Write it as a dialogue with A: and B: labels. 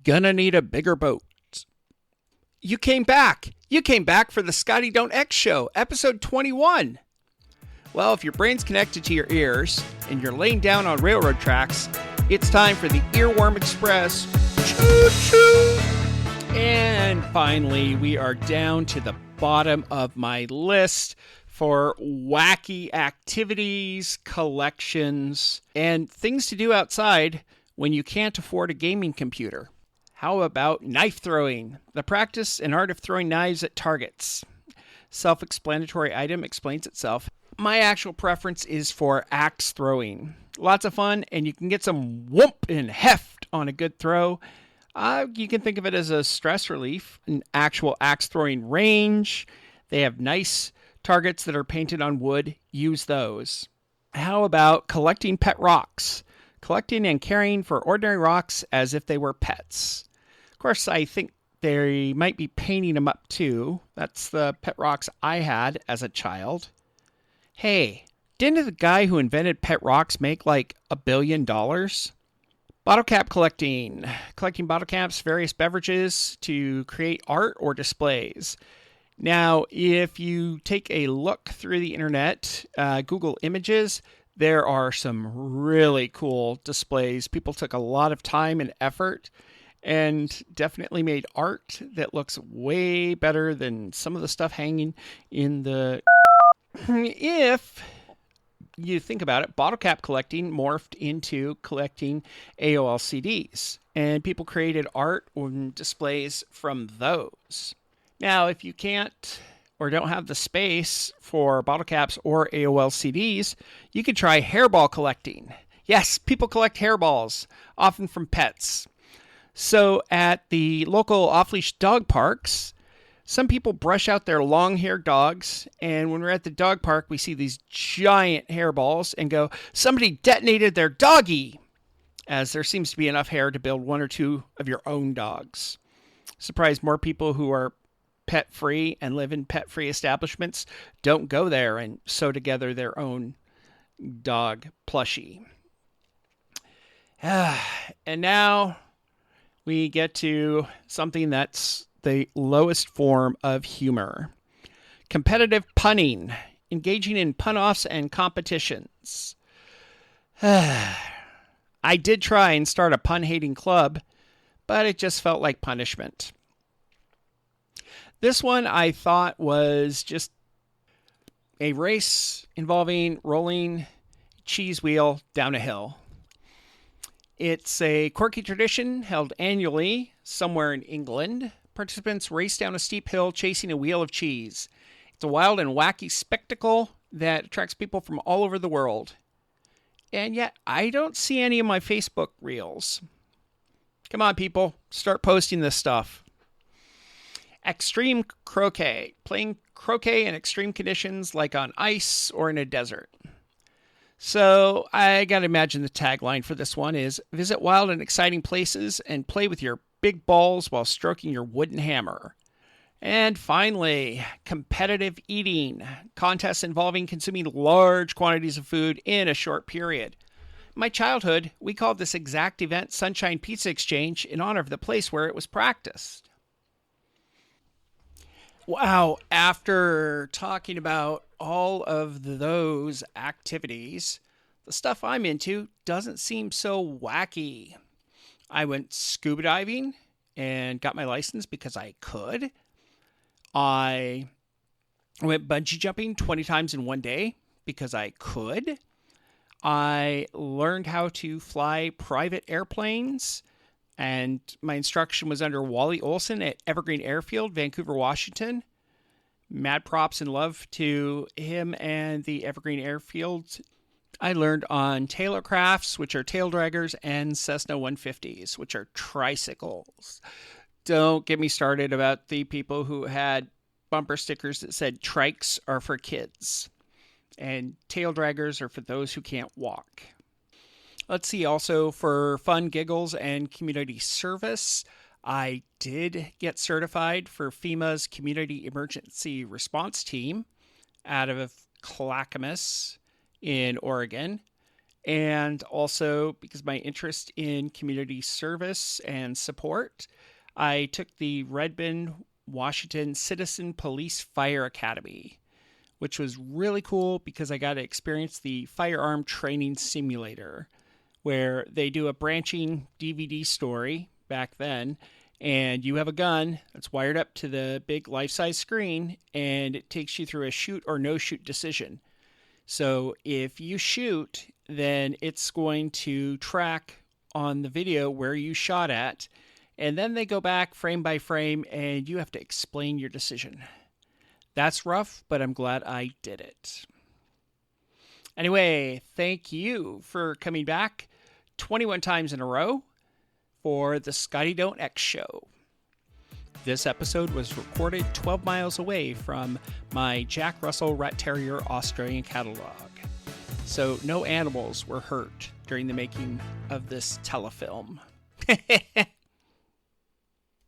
A: gonna need a bigger boat. You came back. You came back for the Scotty Don't X Show, episode 21. Well, if your brain's connected to your ears and you're laying down on railroad tracks, it's time for the Earworm Express. Choo-choo! And finally, we are down to the bottom of my list for wacky activities, collections, and things to do outside when you can't afford a gaming computer. How about knife throwing? The practice and art of throwing knives at targets. Self-explanatory item explains itself. My actual preference is for axe throwing. Lots of fun, and you can get some whoop and heft on a good throw. You can think of it as a stress relief, an actual axe throwing range. They have nice targets that are painted on wood. Use those. How about collecting pet rocks? Collecting and caring for ordinary rocks as if they were pets. Of course, I think they might be painting them up too. That's the pet rocks I had as a child. Hey, didn't the guy who invented pet rocks make like $1 billion? Bottle cap collecting. Collecting bottle caps, various beverages to create art or displays. Now, if you take a look through the internet, Google Images, there are some really cool displays. People took a lot of time and effort and definitely made art that looks way better than some of the stuff hanging in the... If you think about it, bottle cap collecting morphed into collecting AOL CDs, and people created art or displays from those. Now, if you can't or don't have the space for bottle caps or AOL CDs, you could try hairball collecting. Yes, people collect hairballs, often from pets. So at the local off-leash dog parks, some people brush out their long-haired dogs, and when we're at the dog park, we see these giant hairballs and go, somebody detonated their doggy, as there seems to be enough hair to build one or two of your own dogs. Surprised more people who are pet-free and live in pet-free establishments don't go there and sew together their own dog plushie. And now we get to something that's the lowest form of humor. Competitive punning. Engaging in pun-offs and competitions. I did try and start a pun-hating club, but it just felt like punishment. This one I thought was just a race involving rolling cheese wheel down a hill. It's a quirky tradition held annually somewhere in England. Participants race down a steep hill chasing a wheel of cheese. It's a wild and wacky spectacle that attracts people from all over the world. And yet, I don't see any of my Facebook reels. Come on, people. Start posting this stuff. Extreme croquet. Playing croquet in extreme conditions like on ice or in a desert. So I got to imagine the tagline for this one is, visit wild and exciting places and play with your big balls while stroking your wooden hammer. And finally, competitive eating. Contests involving consuming large quantities of food in a short period. In my childhood, we called this exact event Sunshine Pizza Exchange in honor of the place where it was practiced. Wow, after talking about all of those activities, the stuff I'm into doesn't seem so wacky. I went scuba diving and got my license because I could. I went bungee jumping 20 times in one day because I could. I learned how to fly private airplanes, and my instruction was under Wally Olson at Evergreen Airfield, Vancouver, Washington. Mad props and love to him and the Evergreen Airfield. I learned on Taylor Crafts, which are tail draggers, and Cessna 150s, which are tricycles. Don't get me started about the people who had bumper stickers that said trikes are for kids and tail draggers are for those who can't walk. Let's see, also for fun, giggles, and community service, I did get certified for FEMA's Community Emergency Response Team out of Clackamas in Oregon. And also because my interest in community service and support, I took the Redmond, Washington Citizen Police Fire Academy, which was really cool because I got to experience the firearm training simulator, where they do a branching DVD story back then, and you have a gun that's wired up to the big life-size screen, and it takes you through a shoot or no shoot decision. So if you shoot, then it's going to track on the video where you shot at, and then they go back frame by frame, and you have to explain your decision. That's rough, but I'm glad I did it. Anyway, thank you for coming back 21 times in a row for the Scotty Don't X Show. This episode was recorded 12 miles away from my Jack Russell Rat Terrier Australian cattle dog, so no animals were hurt during the making of this telefilm.